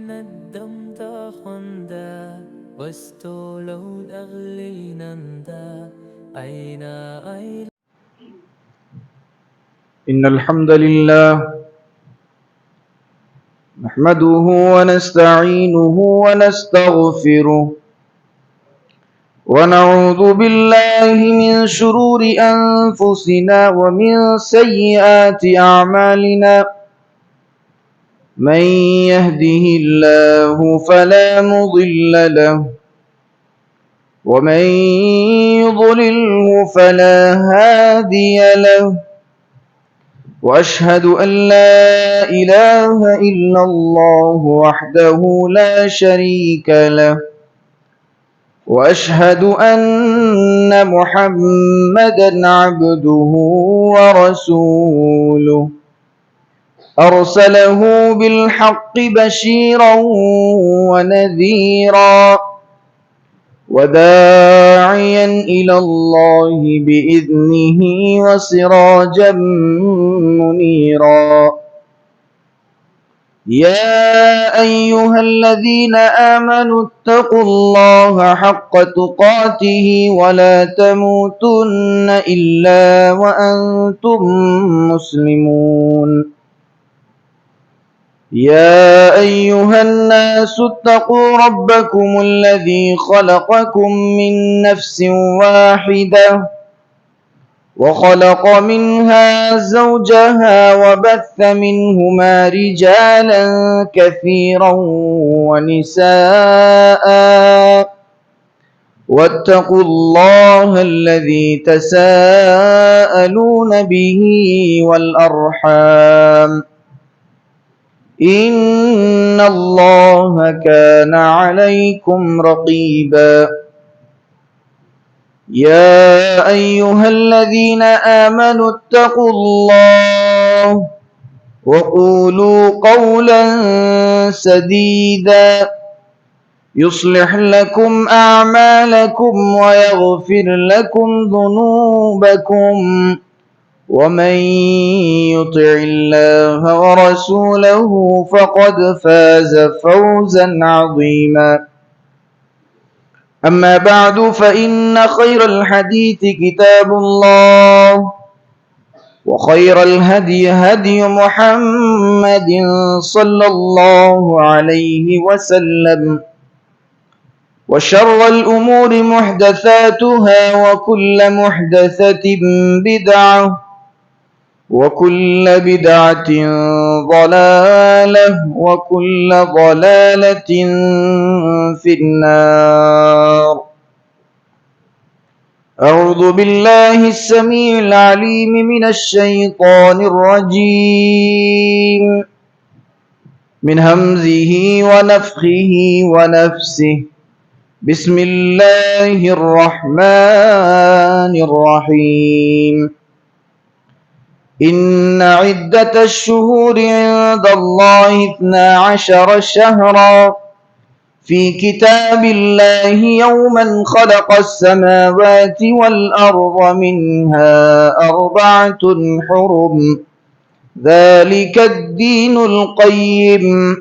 واحنا الدمدة خندا واستولوا الأغلي نندا أين إن الحمد لله نحمده ونستعينه ونستغفره ونعوذ بالله من شرور أنفسنا ومن سيئات أعمالنا من يهده الله فلا مضل له ومن يضلله فلا هادي له وأشهد أن لا إله إلا الله وحده لا شريك له وأشهد أن محمدا عبده ورسوله أرسله بالحق بشيرا ونذيرا وداعيا إلى الله بإذنه وسراجا منيرا يا أيها الذين آمنوا اتقوا الله حق تقاته ولا تموتن إلا وأنتم مسلمون يا أيها الناس اتقوا ربكم الذي خلقكم من نفس واحدة وخلق منها زوجها وبث منهما رجالا كثيرا ونساء واتقوا الله الذي تساءلون به والأرحام إن الله كان عليكم رقيبا يا أيها الذين آمنوا اتقوا الله وقولوا قولا سديدا يصلح لكم أعمالكم ويغفر لكم ذنوبكم ومن يطع الله ورسوله فقد فاز فوزا عظيما أما بعد فإن خير الحديث كتاب الله وخير الهدي هدي محمد صلى الله عليه وسلم وشر الأمور محدثاتها وكل محدثة بدعة وكل بدعة ضلالة وكل ضلالة في النار. أعوذ بالله السميع العليم من الشيطان الرجيم من همزه ونفخه ونفسه بسم الله الرحمن الرحيم إن عدة الشهور عند الله 12 شهرا في كتاب الله يوما خلق السماوات والأرض منها 4 حرم ذلك الدين القيم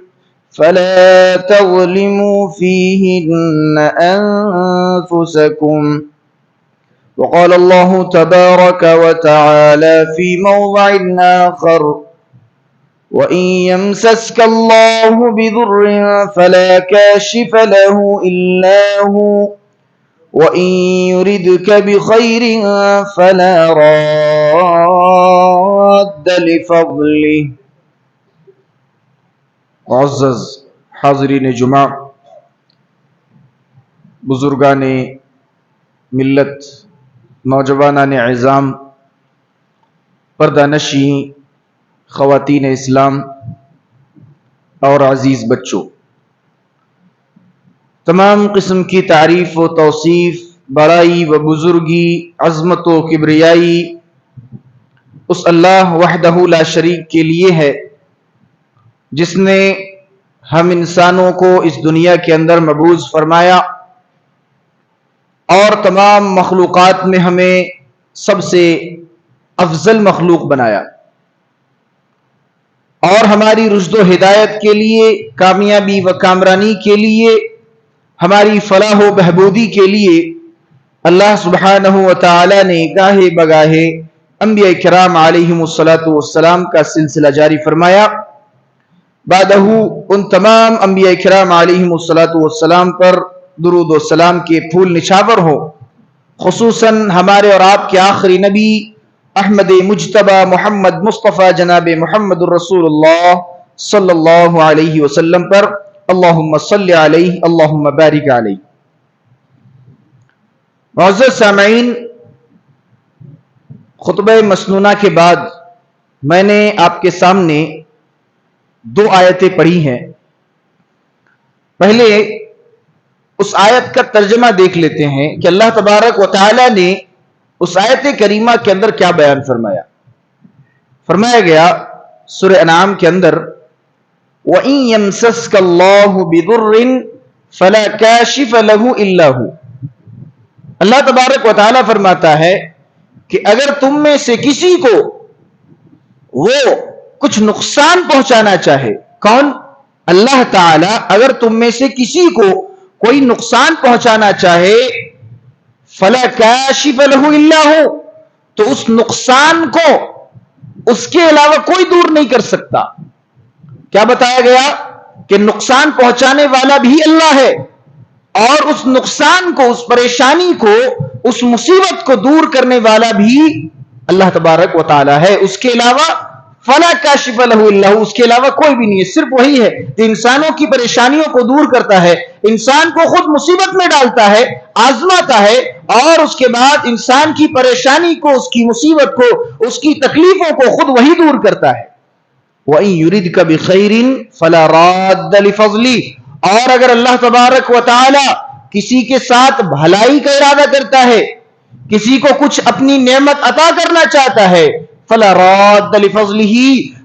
فلا تظلموا فيهن أنفسكم وقال الله تبارك وتعالى في موضع آخر وإن يمسسك الله بضر فلا كاشف له إلا هو وإن يردك بخير فلا راد لفضله. معزز حاضرین جمعہ، بزرگان ملت، نوجوانان عظام، پردہ نشین خواتین اسلام اور عزیز بچوں، تمام قسم کی تعریف و توصیف، بڑائی و بزرگی، عظمت و کبریائی اس اللہ وحدہ لا شریک کے لیے ہے جس نے ہم انسانوں کو اس دنیا کے اندر مبعوث فرمایا اور تمام مخلوقات میں ہمیں سب سے افضل مخلوق بنایا۔ اور ہماری رشد و ہدایت کے لیے، کامیابی و کامرانی کے لیے، ہماری فلاح و بہبودی کے لیے اللہ سبحانہ و تعالی نے گاہے بگاہے انبیاء کرام علیہم السلام کا سلسلہ جاری فرمایا۔ بعدہ ان تمام انبیاء کرام علیہم السلام پر درود و سلام کے پھول نچھاور ہو، خصوصاً ہمارے اور آپ کے آخری نبی احمد مجتبی محمد مصطفیٰ جناب محمد الرسول اللہ صلی اللہ علیہ وسلم پر، اللہم صلی علیہ اللہم بارک علیہ۔ معزز سامعین، خطبہ مسنونہ کے بعد میں نے آپ کے سامنے 2 آیتیں پڑھی ہیں۔ پہلے اس آیت کا ترجمہ دیکھ لیتے ہیں کہ اللہ تبارک و تعالی نے اس آیت کریمہ کے اندر کیا بیان فرمایا۔ فرمایا گیا سورہ انعام کے اندر وَإِن يَمْسَسْكَ اللَّهُ بِضُرٍّ فَلَا كَاشِفَ لَهُ إِلَّا هُ۔ اللہ تبارک و تعالی فرماتا ہے کہ اگر تم میں سے کسی کو وہ کچھ نقصان پہنچانا چاہے، کون؟ اللہ تعالی اگر تم میں سے کسی کو کوئی نقصان پہنچانا چاہے، فَلَا كَاشِفَ لَهُ إِلَّا هُ، تو اس نقصان کو اس کے علاوہ کوئی دور نہیں کر سکتا۔ کیا بتایا گیا؟ کہ نقصان پہنچانے والا بھی اللہ ہے، اور اس نقصان کو، اس پریشانی کو، اس مصیبت کو دور کرنے والا بھی اللہ تبارک و تعالی ہے۔ اس کے علاوہ فَلَا كَاشِفَ لَهُ إِلَّا هُ، اس کے علاوہ کوئی بھی نہیں ہے، صرف وہی ہے جو انسانوں کی پریشانیوں کو دور کرتا ہے، انسان کو خود مصیبت میں ڈالتا ہے، آزماتا ہے، اور اس کے بعد انسان کی پریشانی کو، اس کی مصیبت کو، اس کی تکلیفوں کو خود وہی دور کرتا ہے۔ وَإِن يُرِدْكَ بِخَيْرٍ فَلَا رَادَّ لِفَضْلِهِ، اور اگر اللہ تبارک و تعالی کسی کے ساتھ بھلائی کا ارادہ کرتا ہے، کسی کو کچھ اپنی نعمت عطا کرنا چاہتا ہے، فَلَا رَادَّ لِفَضْلِهِ،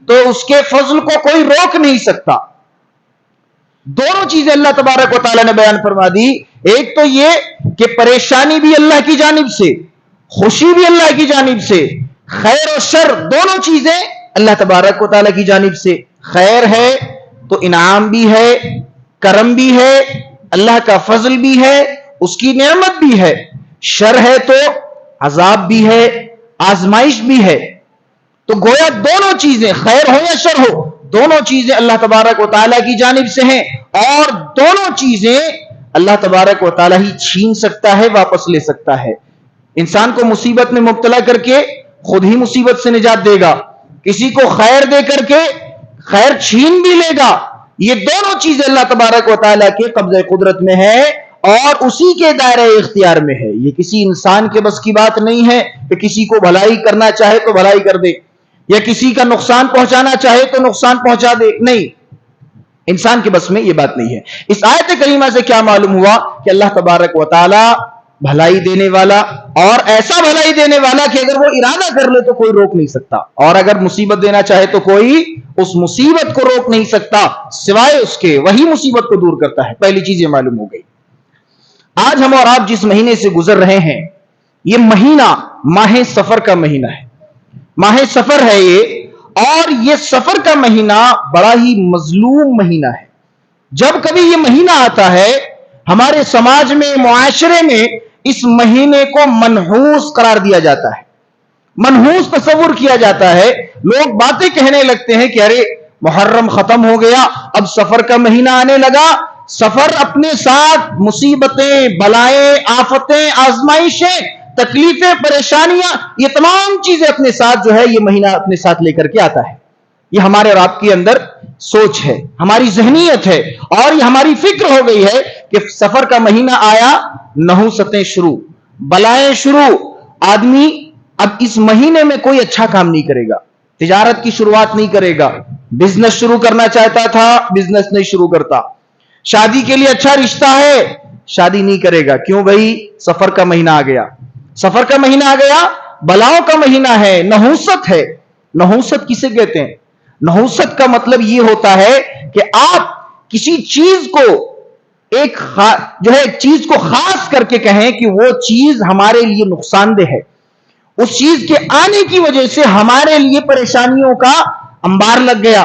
تو اس کے فضل کو کوئی روک نہیں سکتا۔ دونوں چیزیں اللہ تبارک و تعالی نے بیان فرما دی۔ ایک تو یہ کہ پریشانی بھی اللہ کی جانب سے، خوشی بھی اللہ کی جانب سے، خیر و شر دونوں چیزیں اللہ تبارک و تعالی کی جانب سے۔ خیر ہے تو انعام بھی ہے، کرم بھی ہے، اللہ کا فضل بھی ہے، اس کی نعمت بھی ہے۔ شر ہے تو عذاب بھی ہے، آزمائش بھی ہے۔ تو گویا دونوں چیزیں، خیر ہو یا شر ہو، دونوں چیزیں اللہ تبارک و تعالی کی جانب سے ہیں، اور دونوں چیزیں اللہ تبارک و تعالی ہی چھین سکتا ہے، واپس لے سکتا ہے۔ انسان کو مصیبت میں مبتلا کر کے خود ہی مصیبت سے نجات دے گا، کسی کو خیر دے کر کے خیر چھین بھی لے گا۔ یہ دونوں چیزیں اللہ تبارک و تعالی کے قبضہ قدرت میں ہے اور اسی کے دائرہ اختیار میں ہے۔ یہ کسی انسان کے بس کی بات نہیں ہے کہ کسی کو بھلائی کرنا چاہے تو بھلائی کر دے، یا کسی کا نقصان پہنچانا چاہے تو نقصان پہنچا دے، نہیں، انسان کے بس میں یہ بات نہیں ہے۔ اس آیت کریمہ سے کیا معلوم ہوا کہ اللہ تبارک و تعالی بھلائی دینے والا، اور ایسا بھلائی دینے والا کہ اگر وہ ارادہ کر لے تو کوئی روک نہیں سکتا، اور اگر مصیبت دینا چاہے تو کوئی اس مصیبت کو روک نہیں سکتا سوائے اس کے، وہی مصیبت کو دور کرتا ہے۔ پہلی چیز یہ معلوم ہو گئی۔ آج ہم اور آپ جس مہینے سے گزر رہے ہیں، یہ مہینہ ماہ سفر کا مہینہ ہے، ماہ سفر ہے یہ، اور یہ سفر کا مہینہ بڑا ہی مظلوم مہینہ ہے۔ جب کبھی یہ مہینہ آتا ہے، ہمارے سماج میں، معاشرے میں اس مہینے کو منحوس قرار دیا جاتا ہے، منحوس تصور کیا جاتا ہے۔ لوگ باتیں کہنے لگتے ہیں کہ ارے محرم ختم ہو گیا، اب سفر کا مہینہ آنے لگا، سفر اپنے ساتھ مصیبتیں، بلائیں، آفتیں، آزمائشیں، تکلیفیں، پریشانیاں، یہ تمام چیزیں اپنے ساتھ جو ہے یہ مہینہ اپنے ساتھ لے کر کے آتا ہے۔ یہ ہمارے اور آپ کے اندر سوچ ہے، ہماری ذہنیت ہے، اور یہ ہماری فکر ہو گئی ہے کہ سفر کا مہینہ آیا، نحوستیں شروع، بلائیں شروع، آدمی اب اس مہینے میں کوئی اچھا کام نہیں کرے گا، تجارت کی شروعات نہیں کرے گا، بزنس شروع کرنا چاہتا تھا، بزنس نہیں شروع کرتا، شادی کے لیے اچھا رشتہ ہے، شادی نہیں کرے گا۔ کیوں بھائی؟ سفر کا مہینہ آ گیا، سفر کا مہینہ آ گیا، بلاؤں کا مہینہ ہے، نحوست ہے۔ نحوست کسے کہتے ہیں؟ نحوست کا مطلب یہ ہوتا ہے کہ آپ کسی چیز کو ایک چیز کو خاص کر کے کہیں کہ وہ چیز ہمارے لیے نقصان دہ ہے، اس چیز کے آنے کی وجہ سے ہمارے لیے پریشانیوں کا انبار لگ گیا،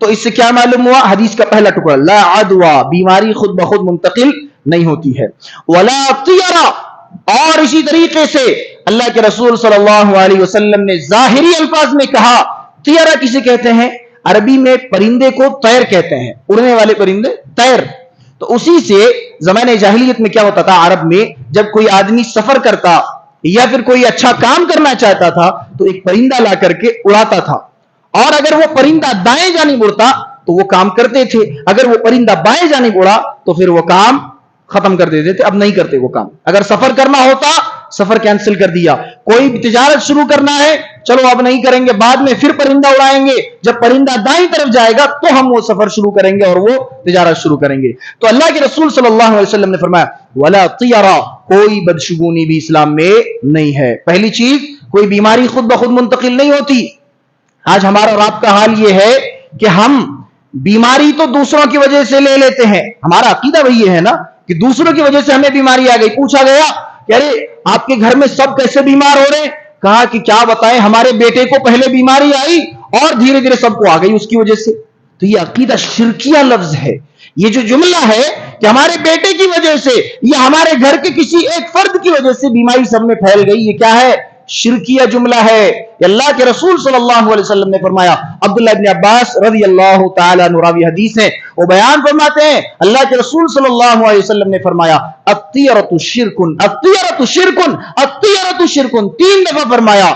تو اس سے کیا معلوم ہوا؟ حدیث کا پہلا ٹکڑا، لا عدوا، بیماری خود بخود منتقل نہیں ہوتی ہے، ولا طیرہ، اور اسی طریقے سے اللہ کے رسول صلی اللہ علیہ وسلم نے ظاہری الفاظ میں کہا، طیرہ کسے کہتے ہیں؟ عربی میں پرندے کو طیر کہتے ہیں، اڑنے والے پرندے طیر۔ تو اسی سے زمانے جاہلیت میں کیا ہوتا تھا، عرب میں جب کوئی آدمی سفر کرتا یا پھر کوئی اچھا کام کرنا چاہتا تھا تو ایک پرندہ لا کر کے اڑاتا تھا، اور اگر وہ پرندہ دائیں جانب اڑتا تو وہ کام کرتے تھے، اگر وہ پرندہ بائیں جانب اڑا تو پھر وہ کام ختم کر دیتے تھے، اب نہیں کرتے وہ کام۔ اگر سفر کرنا ہوتا، سفر کینسل کر دیا، کوئی تجارت شروع کرنا ہے، چلو اب نہیں کریں گے، بعد میں پھر پرندہ اڑائیں گے، جب پرندہ دائیں طرف جائے گا تو ہم وہ سفر شروع کریں گے اور وہ تجارت شروع کریں گے۔ تو اللہ کے رسول صلی اللہ علیہ وسلم نے فرمایا ولا طیرہ، کوئی بدشگونی بھی اسلام میں نہیں ہے۔ پہلی چیز، کوئی بیماری خود بخود منتقل نہیں ہوتی۔ آج ہمارا اور آپ کا حال یہ ہے کہ ہم بیماری تو دوسروں کی وجہ سے لے لیتے ہیں، ہمارا عقیدہ وہی ہے نا کہ دوسروں کی وجہ سے ہمیں بیماری آ گئی۔ پوچھا گیا کہ ارے آپ کے گھر میں سب کیسے بیمار ہو رہے ہیں؟ کہا کہ کیا بتائیں، ہمارے بیٹے کو پہلے بیماری آئی اور دھیرے دھیرے سب کو آ گئی اس کی وجہ سے۔ تو یہ عقیدہ شرکیہ لفظ ہے۔ یہ جو جملہ ہے کہ ہمارے بیٹے کی وجہ سے یا ہمارے گھر کے کسی ایک فرد کی وجہ سے بیماری سب میں پھیل گئی، یہ کیا ہے؟ شرکیہ جملہ ہے۔ اللہ کے رسول صلی اللہ علیہ وسلم نے فرمایا، عبداللہ ابن عباس رضی اللہ تعالیٰ عنہ راوی حدیث ہیں، وہ بیان فرماتے ہیں اللہ کے رسول صلی اللہ علیہ وسلم نے فرمایا الطیرۃ شرکن، الطیرۃ شرکن، الطیرۃ شرکن، 3 دفعہ فرمایا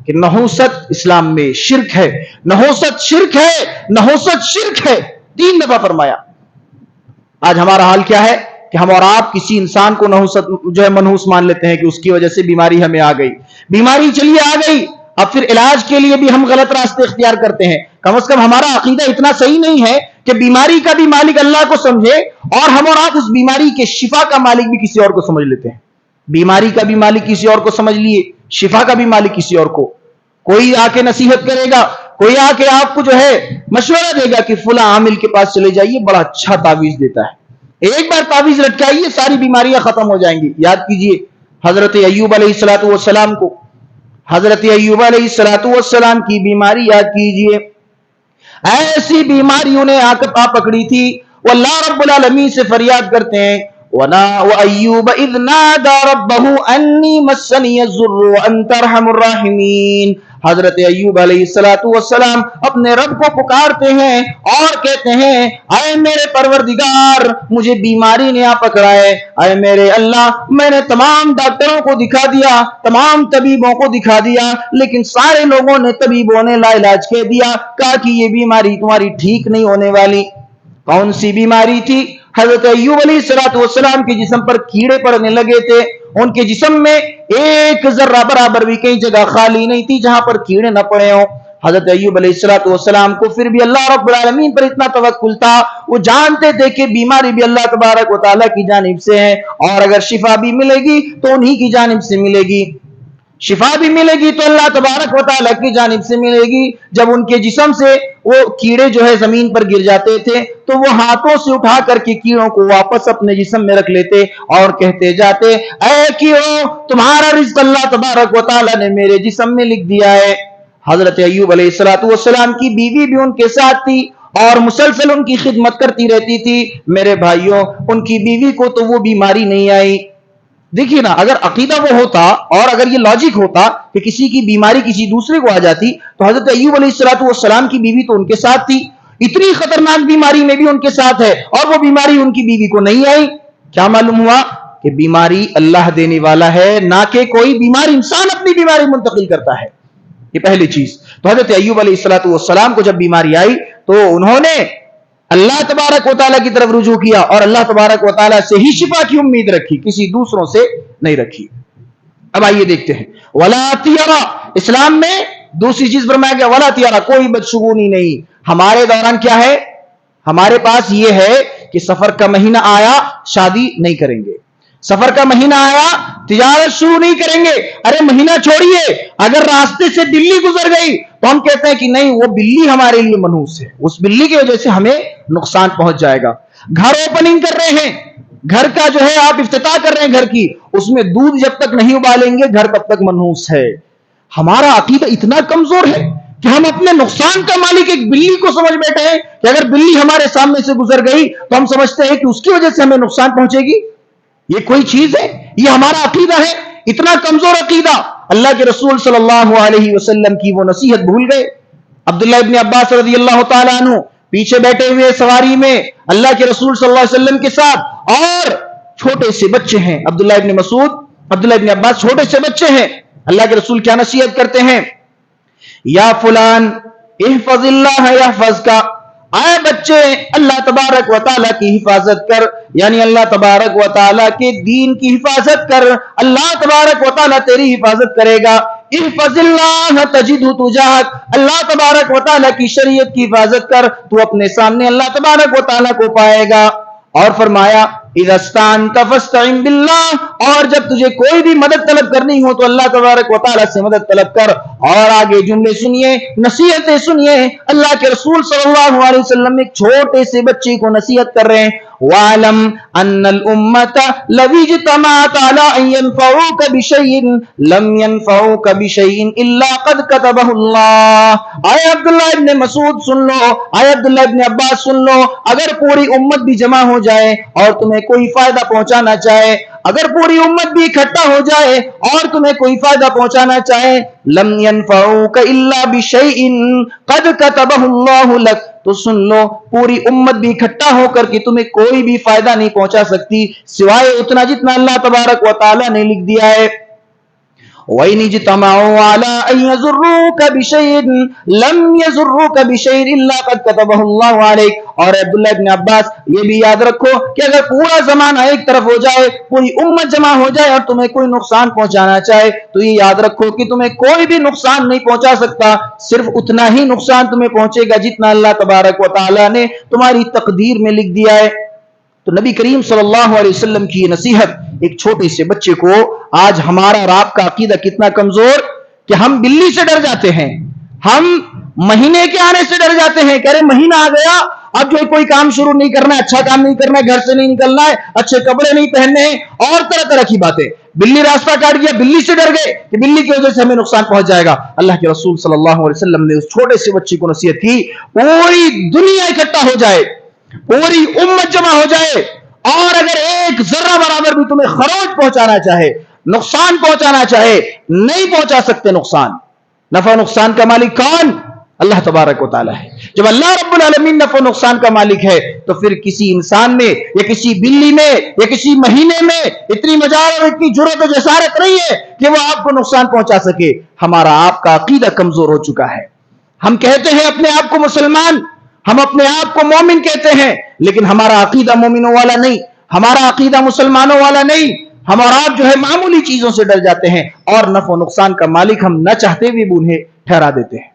کہ نحوست اسلام میں شرک ہے، نحوست شرک ہے، نحوست شرک ہے، 3 دفعہ فرمایا۔ آج ہمارا حال کیا ہے کہ ہم اور آپ کسی انسان کو نحوست جو ہے منحوس مان لیتے ہیں کہ اس کی وجہ سے بیماری ہمیں آ گئی، بیماری چلیے آ گئی، اب پھر علاج کے لیے بھی ہم غلط راستے اختیار کرتے ہیں۔ کم از کم ہمارا عقیدہ اتنا صحیح نہیں ہے کہ بیماری کا بھی مالک اللہ کو سمجھے اور ہم اور آپ اس بیماری کے شفا کا مالک بھی کسی اور کو سمجھ لیتے ہیں۔ بیماری کا بھی مالک کسی اور کو سمجھ لیے، شفا کا بھی مالک کسی اور کو۔ کوئی آ کے نصیحت کرے گا، کوئی آ کے آپ کو جو ہے مشورہ دے گا کہ فلاں عامل کے پاس چلے جائیے، بڑا اچھا تعویذ دیتا ہے، ایک بار تعویذ لٹکائیے ساری بیماریاں ختم ہو جائیں گی۔ یاد کیجئے حضرت ایوب علیہ السلام کو، حضرت ایوب علیہ السلام کی بیماری یاد کیجئے، ایسی بیماری انہیں آ پکڑی تھی، وہ اللہ رب العالمین سے فریاد کرتے ہیں وَأَيُّوبَ إِذْ نَادَى رَبَّهُ أَنِّي مَسَّنِيَ الضُّرُّ وَأَنْتَ أَرْحَمُ الرَّاحِمِينَ۔ حضرت ایوب علیہ السلام اپنے رب کو پکارتے ہیں اور کہتے ہیں اے میرے پروردگار، مجھے بیماری نے آ پکڑا ہے، اے میرے اللہ، میں نے تمام ڈاکٹروں کو دکھا دیا، تمام طبیبوں کو دکھا دیا، لیکن سارے لوگوں نے، طبیبوں نے لا علاج کہہ دیا، کہا کہ یہ بیماری تمہاری ٹھیک نہیں ہونے والی۔ کون سی بیماری تھی؟ حضرت ایوب علیہ السلام کے جسم پر کیڑے پڑنے لگے تھے، ان کے جسم میں ایک ذرہ برابر بھی کئی جگہ خالی نہیں تھی جہاں پر کیڑے نہ پڑے ہوں۔ حضرت ایوب علیہ السلام کو پھر بھی اللہ رب العالمین پر اتنا توکل تھا، وہ جانتے تھے کہ بیماری بھی اللہ تبارک و تعالیٰ کی جانب سے ہے، اور اگر شفا بھی ملے گی تو انہی کی جانب سے ملے گی، شفا بھی ملے گی تو اللہ تبارک و تعالیٰ کی جانب سے ملے گی۔ جب ان کے جسم سے وہ کیڑے جو ہے زمین پر گر جاتے تھے تو وہ ہاتھوں سے اٹھا کر کے کیڑوں کو واپس اپنے جسم میں رکھ لیتے اور کہتے جاتے اے کیڑوں، تمہارا رزق اللہ تبارک و تعالیٰ نے میرے جسم میں لکھ دیا ہے۔ حضرت ایوب علیہ السلام کی بیوی بھی ان کے ساتھ تھی اور مسلسل ان کی خدمت کرتی رہتی تھی۔ میرے بھائیوں، ان کی بیوی کو تو وہ بیماری نہیں آئی۔ دیکھیے نا، اگر عقیدہ وہ ہوتا اور اگر یہ لاجک ہوتا کہ کسی کی بیماری کسی دوسرے کو آ جاتی تو حضرت ایوب علیہ السلام کی بیوی تو ان کے ساتھ تھی، اتنی خطرناک بیماری میں بھی ان کے ساتھ ہے اور وہ بیماری ان کی بیوی کو نہیں آئی۔ کیا معلوم ہوا؟ کہ بیماری اللہ دینے والا ہے، نہ کہ کوئی بیمار انسان اپنی بیماری منتقل کرتا ہے۔ یہ پہلی چیز۔ تو حضرت ایوب علیہ السلام کو جب بیماری آئی تو انہوں نے اللہ تبارک و تعالیٰ کی طرف رجوع کیا اور اللہ تبارک و تعالیٰ سے ہی شفا کی امید رکھی، کسی دوسروں سے نہیں رکھی۔ اب آئیے دیکھتے ہیں ولا طیرہ، اسلام میں دوسری چیز فرمایا گیا ولا طیرہ، کوئی بدشگونی نہیں۔ ہمارے دوران کیا ہے؟ ہمارے پاس یہ ہے کہ سفر کا مہینہ آیا شادی نہیں کریں گے، سفر کا مہینہ آیا تجارت شروع نہیں کریں گے۔ ارے مہینہ چھوڑیے، اگر راستے سے بلی گزر گئی تو ہم کہتے ہیں کہ نہیں، وہ بلی ہمارے لیے منحوس ہے، اس بلی کی وجہ سے ہمیں نقصان پہنچ جائے گا۔ گھر اوپننگ کر رہے ہیں، گھر کا جو ہے آپ افتتاح کر رہے ہیں گھر کی، اس میں دودھ جب تک نہیں ابالیں گے گھر تب تک منحوس ہے۔ ہمارا عقیدہ اتنا کمزور ہے کہ ہم اپنے نقصان کا مالک ایک بلی کو سمجھ بیٹھے ہیں کہ اگر بلی ہمارے سامنے سے گزر گئی تو ہم سمجھتے ہیں کہ اس کی وجہ سے ہمیں نقصان پہنچے گی. یہ کوئی چیز ہے؟ یہ ہمارا عقیدہ ہے. اتنا کمزور عقیدہ. اللہ کے رسول صلی اللہ علیہ وسلم کی وہ نصیحت بھول گئے. عبداللہ ابن عباس رضی اللہ تعالیٰ عنہ پیچھے بیٹھے ہوئے سواری میں اللہ کے رسول صلی اللہ علیہ وسلم کے ساتھ، اور چھوٹے سے بچے ہیں. عبداللہ ابن مسعود، عبداللہ ابن عباس چھوٹے سے بچے ہیں. اللہ کے رسول کیا نصیحت کرتے ہیں؟ یا فلان احفظ اللہ یحفظ کا، اے بچے اللہ تبارک و تعالیٰ کی حفاظت کر، یعنی اللہ تبارک و تعالیٰ کے دین کی حفاظت کر، اللہ تبارک و تعالیٰ تیری حفاظت کرے گا. احفظ اللہ تجدہ تجاہک، اللہ تبارک و تعالیٰ کی شریعت کی حفاظت کر، تو اپنے سامنے اللہ تبارک و تعالیٰ کو پائے گا. اور فرمایا اذا استعنت فاستعن باللہ، اور جب تجھے کوئی بھی مدد طلب کرنی ہو تو اللہ تبارک و تعالیٰ سے مدد طلب کر. اور آگے جملے سنیے، نصیحتیں سنیے. اللہ کے رسول صلی اللہ علیہ وسلم ایک چھوٹے سے بچے کو نصیحت کر رہے ہیں. وَاعْلَمْ أَنَّ الْأُمَّةَ لَوْ اجْتَمَعَتْ عَلَىٰ أَن يَنفَعُوكَ بِشَيْءٍ لَمْ يَنفَعُوكَ بِشَيْءٍ إِلَّا قَدْ كَتَبَهُ اللَّهُ. آئے عبداللہ ابن مسعود سن لو، آئے عبداللہ ابن عباس سن لو، اگر پوری امت بھی جمع ہو جائے اور تمہیں کوئی فائدہ پہنچانا چاہے، اگر پوری امت بھی اکٹھا ہو جائے اور تمہیں کوئی فائدہ پہنچانا چاہے، لم ينفعوك الا بشيء قد كتبه الله لك، تو سن لو پوری امت بھی اکٹھا ہو کر کے تمہیں کوئی بھی فائدہ نہیں پہنچا سکتی سوائے اتنا جتنا اللہ تبارک و تعالیٰ نے لکھ دیا ہے. وَإِنِ اجْتَمَعُوا عَلَىٰ أَن يَضُرُّوكَ بِشَيْءٍ لَمْ يَضُرُّوكَ بِشَيْءٍ إِلَّا قَدْ كَتَبَهُ اللَّهُ عَلَيْكَ. اور عبداللہ ابن عباس یہ بھی یاد رکھو کہ اگر پورا زمانہ ایک طرف ہو جائے، پوری امت جمع ہو جائے اور تمہیں کوئی نقصان پہنچانا چاہے، تو یہ یاد رکھو کہ تمہیں کوئی بھی نقصان نہیں پہنچا سکتا، صرف اتنا ہی نقصان تمہیں پہنچے گا جتنا اللہ تبارک و تعالیٰ نے تمہاری تقدیر میں لکھ دیا ہے. تو نبی کریم صلی اللہ علیہ وسلم کی یہ نصیحت ایک چھوٹے سے بچے کو، آج ہمارا اور آپ کا عقیدہ کتنا کمزور کہ ہم بلی سے ڈر جاتے ہیں، ہم مہینے کے آنے سے ڈر جاتے ہیں. کہہ رہے مہینہ آ گیا، اب جو کوئی کام شروع نہیں کرنا ہے، اچھا کام نہیں کرنا ہے، گھر سے نہیں نکلنا ہے، اچھے کپڑے نہیں پہننے ہیں، اور طرح طرح کی باتیں. بلی راستہ کاٹ گیا، بلی سے ڈر گئے کہ بلی کی وجہ سے ہمیں نقصان پہنچ جائے گا. اللہ کے رسول صلی اللہ علیہ وسلم نے اس چھوٹے سے بچے کو نصیحت کی، پوری دنیا اکٹھا ہو جائے، پوری امت جمع ہو جائے، اور اگر ایک ذرہ برابر بھی تمہیں خروج پہنچانا چاہے، نقصان پہنچانا چاہے، نہیں پہنچا سکتے نقصان. نفع و نقصان کا مالک کون؟ اللہ تبارک و تعالیٰ ہے. جب اللہ رب العالمین نفع و نقصان کا مالک ہے تو پھر کسی انسان میں یا کسی بلی میں یا کسی مہینے میں اتنی مجال اور اتنی جرأت و جسارت نہیں ہے کہ وہ آپ کو نقصان پہنچا سکے. ہمارا آپ کا عقیدہ کمزور ہو چکا ہے. ہم کہتے ہیں اپنے آپ کو مسلمان، ہم اپنے آپ کو مومن کہتے ہیں، لیکن ہمارا عقیدہ مومنوں والا نہیں، ہمارا عقیدہ مسلمانوں والا نہیں. ہم اور آپ جو ہے معمولی چیزوں سے ڈر جاتے ہیں اور نفع و نقصان کا مالک ہم نہ چاہتے بھی انہیں ٹھہرا دیتے ہیں.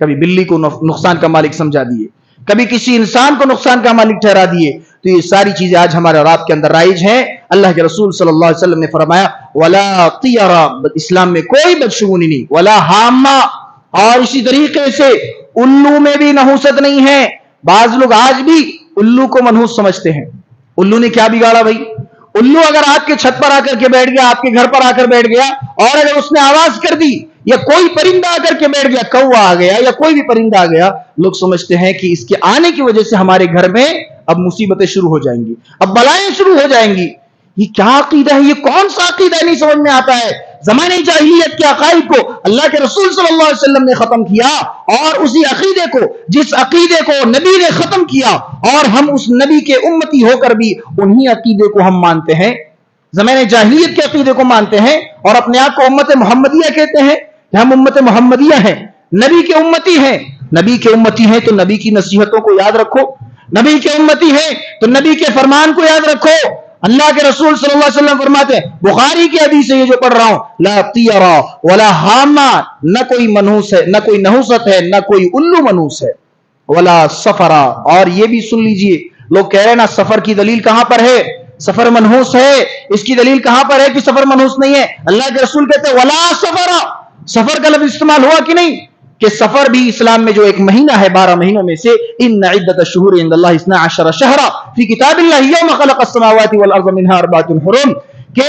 کبھی بلی کو نقصان کا مالک سمجھا دیے، کبھی کسی انسان کو نقصان کا مالک ٹھہرا دیے. تو یہ ساری چیزیں آج ہمارے اور آپ کے اندر رائج ہیں. اللہ کے رسول صلی اللہ علیہ وسلم نے فرمایا وَلَا طِيَرَ، اسلام میں کوئی بدشگونی نہیں، وَلَا حَامَّ، اور اسی طریقے سے الو میں بھی نحوست نہیں ہے. بعض لوگ آج بھی الو کو منحوس سمجھتے ہیں. الو نے کیا بگاڑا بھائی؟ الو اگر آپ کے چھت پر آ کر کے بیٹھ گیا، آپ کے گھر پر آ کر بیٹھ گیا، اور اگر اس نے آواز کر دی یا کوئی پرندہ آ کر کے بیٹھ گیا، کوا آ گیا یا کوئی بھی پرندہ آ گیا، لوگ سمجھتے ہیں کہ اس کے آنے کی وجہ سے ہمارے گھر میں اب مصیبتیں شروع ہو جائیں گی، اب بلائیں شروع ہو جائیں گی. یہ کیا عقیدہ ہے؟ یہ کون سا عقیدہ ہے؟ نہیں سمجھ میں آتا ہے. زمانے جاہلیت کے عقائد کو اللہ کے رسول صلی اللہ علیہ وسلم نے ختم کیا، اور اسی عقیدے کو، جس عقیدے کو نبی نے ختم کیا، اور ہم اس نبی کے امتی ہو کر بھی انہی عقیدے کو ہم مانتے ہیں، زمانے جاہلیت کے عقیدے کو مانتے ہیں، اور اپنے آپ کو امت محمدیہ کہتے ہیں کہ ہم امت محمدیہ ہیں، نبی کے امتی ہیں. نبی کے امتی ہیں تو نبی کی نصیحتوں کو یاد رکھو، نبی کے امتی ہیں تو نبی کے فرمان کو یاد رکھو. اللہ کے رسول صلی اللہ علیہ وسلم فرماتے ہیں، بخاری کی حدیث ہے یہ جو پڑھ رہا ہوں، لا طیرا ولا حاما، نہ کوئی منحوس ہے، نہ کوئی نحوست ہے، نہ کوئی الو منحوس ہے، ولا سفرا. اور یہ بھی سن لیجئے، لوگ کہہ رہے ہیں نا سفر کی دلیل کہاں پر ہے؟ سفر منحوس ہے، اس کی دلیل کہاں پر ہے کہ سفر منحوس نہیں ہے؟ اللہ کے رسول کہتے ہیں ولا سفرا. سفر کا لفظ استعمال ہوا کہ نہیں؟ کہ سفر بھی اسلام میں جو ایک مہینہ ہے 12 مہینوں میں سے، ان عدت الشہور عند اللہ 12 شہرا فی کتاب اللہ یوم خلق السماوات والارض منها 4 حرم، کہ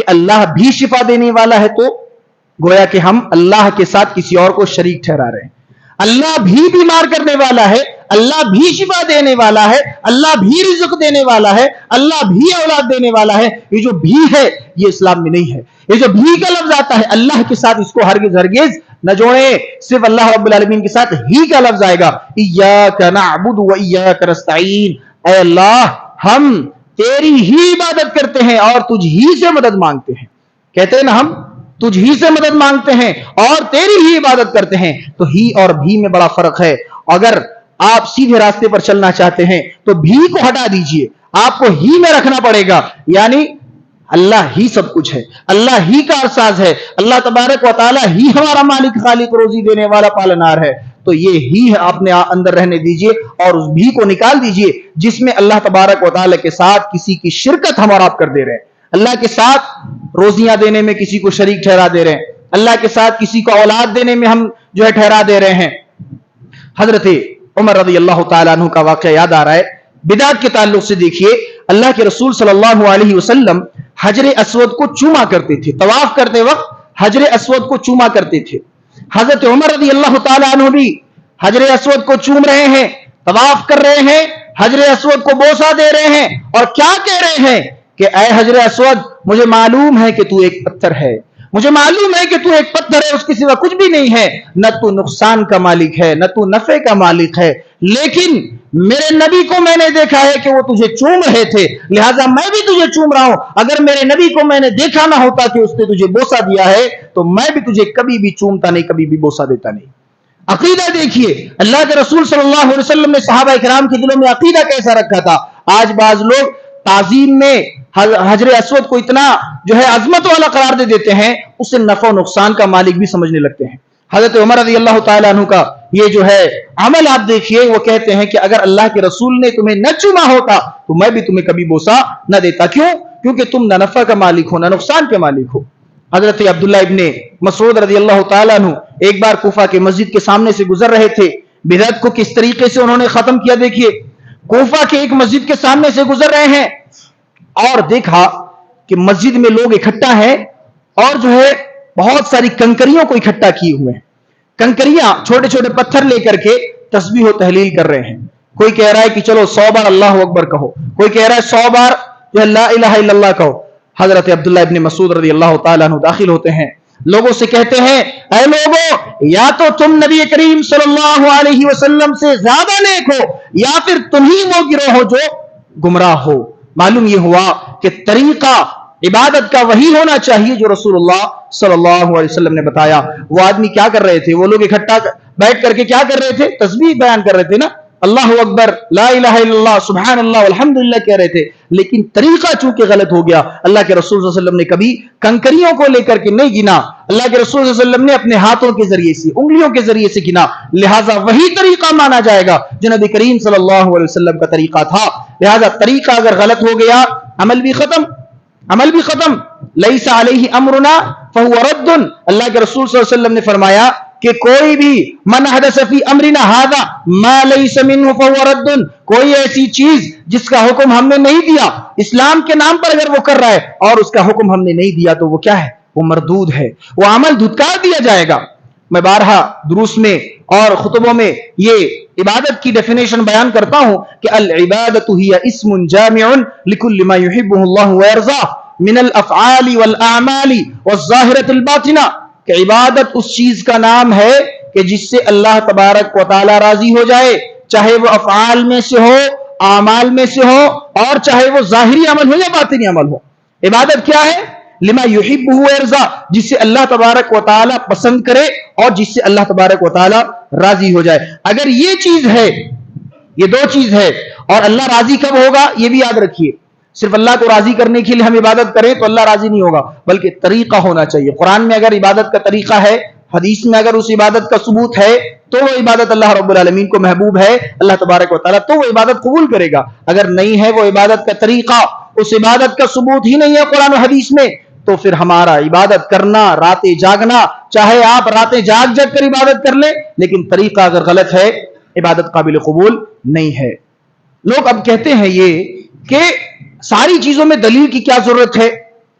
کہ اللہ بھی شفا دینے والا ہے تو گویا کہ ہم اللہ کے ساتھ کسی اور کو شریک ٹھہرا رہے ہیں. اللہ بھی بیمار کرنے والا ہے, اللہ بھی شفا دینے والا ہے, اللہ بھی رزق دینے والا ہے, اللہ بھی اولاد دینے والا ہے. یہ جو بھی ہے یہ اسلام میں نہیں ہے. یہ جو بھی کا لفظ آتا ہے اللہ کے ساتھ اس کو ہرگز ہرگز نہ جوڑیں. صرف اللہ رب العالمین کے ساتھ ہی کا لفظ آئے گا. ایاک نعبد و ایاک نستعین, اے اللہ ہم تیری ہی عبادت کرتے ہیں اور تجھ ہی سے مدد مانگتے ہیں. کہتے ہیں نا ہم تجھ ہی سے مدد مانگتے ہیں اور تیری ہی عبادت کرتے ہیں. تو ہی اور بھی میں بڑا فرق ہے. اگر آپ سیدھے راستے پر چلنا چاہتے ہیں تو بھی کو ہٹا دیجئے, آپ کو ہی میں رکھنا پڑے گا. یعنی اللہ ہی سب کچھ ہے, اللہ ہی کارساز ہے, اللہ تبارک و تعالی ہی ہمارا مالک خالق روزی دینے والا پالنہار ہے. تو یہ ہی اپنے اندر رہنے دیجئے اور اس بھی کو نکال دیجئے جس میں اللہ تبارک و تعالی کے ساتھ کسی کی شرکت ہم اور آپ کر دے رہے ہیں. اللہ کے ساتھ روزیاں دینے میں کسی کو شریک ٹھہرا دے رہے ہیں, اللہ کے ساتھ کسی کو اولاد دینے میں ہم جو ہے ٹھہرا دے رہے ہیں. حضرت عمر رضی اللہ تعالیٰ عنہ کا واقعہ یاد آ رہا ہے. بدعت کے تعلق سے دیکھیے, اللہ کے رسول صلی اللہ علیہ وسلم حجر اسود کو چوما کرتے تھے. طواف کرتے وقت حجر اسود کو چوما کرتے تھے. حضرت عمر رضی اللہ تعالیٰ عنہ بھی حجر اسود کو چوم رہے ہیں, طواف کر رہے ہیں, حجر اسود کو بوسہ دے رہے ہیں اور کیا کہہ رہے ہیں کہ اے حجر اسود مجھے معلوم ہے کہ تو ایک پتھر ہے, مجھے معلوم ہے کہ تو ایک پتھر ہے, اس کے سوا کچھ بھی نہیں ہے, نہ تو نقصان کا مالک ہے نہ تو نفع کا مالک ہے, لیکن میرے نبی کو میں نے دیکھا ہے کہ وہ تجھے چوم رہے تھے, لہٰذا میں بھی تجھے چوم رہا ہوں. اگر میرے نبی کو میں نے دیکھا نہ ہوتا کہ اس نے تجھے بوسہ دیا ہے تو میں بھی تجھے کبھی بھی چومتا نہیں, کبھی بھی بوسہ دیتا نہیں. عقیدہ دیکھیے, اللہ کے رسول صلی اللہ علیہ وسلم نے صحابہ کرام کے دلوں میں عقیدہ کیسا رکھا تھا. آج بعض لوگ تعظیم میں حجر اسود کو اتنا جو ہے عظمت والا قرار دے دیتے ہیں, اسے نفع و نقصان کا مالک بھی سمجھنے لگتے ہیں. حضرت عمر رضی اللہ تعالیٰ عنہ کا یہ جو ہے عمل آپ دیکھیے, وہ کہتے ہیں کہ اگر اللہ کے رسول نے تمہیں نہ چوما ہوتا تو میں بھی تمہیں کبھی بوسہ نہ دیتا. کیوں؟ کیونکہ تم نہ نفع کا مالک ہو نہ نقصان کے مالک ہو. حضرت عبداللہ ابن مسعود رضی اللہ تعالیٰ عنہ ایک بار کوفہ کے مسجد کے سامنے سے گزر رہے تھے. بدعت کو کس طریقے سے انہوں نے ختم کیا دیکھیے. کوفہ کے ایک مسجد کے سامنے سے گزر رہے ہیں اور دیکھا کہ مسجد میں لوگ اکٹھا ہیں اور جو ہے بہت ساری کنکریوں کو اکٹھا کیے ہوئے ہیں. کنکریاں چھوٹے چھوٹے پتھر لے کر کے تسبیح و تحلیل کر رہے ہیں. کوئی کہہ رہا ہے کہ چلو 100 بار اللہ اکبر کہو, کوئی کہہ رہا ہے 100 بار جو لا الہ الا اللہ کہو. حضرت عبداللہ ابن مسعود رضی اللہ تعالیٰ عنہ داخل ہوتے ہیں, لوگوں سے کہتے ہیں اے لوگوں, یا تو تم نبی کریم صلی اللہ علیہ وسلم سے زیادہ نیک ہو یا پھر تم ہی وہ گروہ ہو جو گمراہ ہو. معلوم یہ ہوا کہ طریقہ عبادت کا وہی ہونا چاہیے جو رسول اللہ صلی اللہ علیہ وسلم نے بتایا. وہ آدمی کیا کر رہے تھے, وہ لوگ اکٹھا بیٹھ کر کے کیا کر رہے تھے, تسبیح بیان کر رہے تھے نا, اللہ اکبر لا الہ الا اللہ سبحان اللہ الحمدللہ کہہ رہے تھے, لیکن طریقہ چونکہ غلط ہو گیا. اللہ کے رسول صلی اللہ علیہ وسلم نے کبھی کنکریوں کو لے کر کے نہیں گنا, اللہ کے رسول صلی اللہ علیہ وسلم نے اپنے ہاتھوں کے ذریعے سے انگلیوں کے ذریعے سے گنا, لہٰذا وہی طریقہ مانا جائے گا جو نبی کریم صلی اللہ علیہ وسلم کا طریقہ تھا. لہٰذا طریقہ اگر غلط ہو گیا عمل بھی ختم, عمل بھی ختم. لیس علیہ امرنا فہو رد. اللہ کے رسول صلی اللہ علیہ وسلم نے فرمایا کہ کوئی بھی من حدث فی امرنا ھذا ما لیس منہ فہو رد, کوئی ایسی چیز جس کا حکم ہم نے نہیں دیا, اسلام کے نام پر اگر وہ کر رہا ہے اور اس کا حکم ہم نے نہیں دیا تو وہ کیا ہے, وہ مردود ہے, وہ عمل دھتکار دیا جائے گا. میں بارہا دروس میں اور خطبوں میں یہ عبادت کی ڈیفینیشن بیان کرتا ہوں کہ العبادت ہی اسم جامع لکل ما یحبہ اللہ ویرضاہ من الافعال والاعمال والظاہرۃ الباطنہ, کہ عبادت اس چیز کا نام ہے کہ جس سے اللہ تبارک و تعالی راضی ہو جائے, چاہے وہ افعال میں سے ہو, اعمال میں سے ہو, اور چاہے وہ ظاہری عمل ہو یا باطنی عمل ہو. عبادت کیا ہے؟ لما یحبہ ویرضا, جس سے اللہ تبارک و تعالی پسند کرے اور جس سے اللہ تبارک و تعالی راضی ہو جائے. اگر یہ چیز ہے, یہ دو چیز ہے, اور اللہ راضی کب ہوگا یہ بھی یاد رکھیے. صرف اللہ کو راضی کرنے کے لیے ہم عبادت کریں تو اللہ راضی نہیں ہوگا, بلکہ طریقہ ہونا چاہیے. قرآن میں اگر عبادت کا طریقہ ہے, حدیث میں اگر اس عبادت کا ثبوت ہے تو وہ عبادت اللہ رب العالمین کو محبوب ہے, اللہ تبارک و تعالیٰ تو وہ عبادت قبول کرے گا. اگر نہیں ہے وہ عبادت کا طریقہ, اس عبادت کا ثبوت ہی نہیں ہے قرآن و حدیث میں, تو پھر ہمارا عبادت کرنا, راتیں جاگنا, چاہے آپ راتیں جاگ جاگ کر عبادت کر لیں, لیکن طریقہ اگر غلط ہے عبادت قابل قبول نہیں ہے. لوگ اب کہتے ہیں یہ کہ ساری چیزوں میں دلیل کی کیا ضرورت ہے,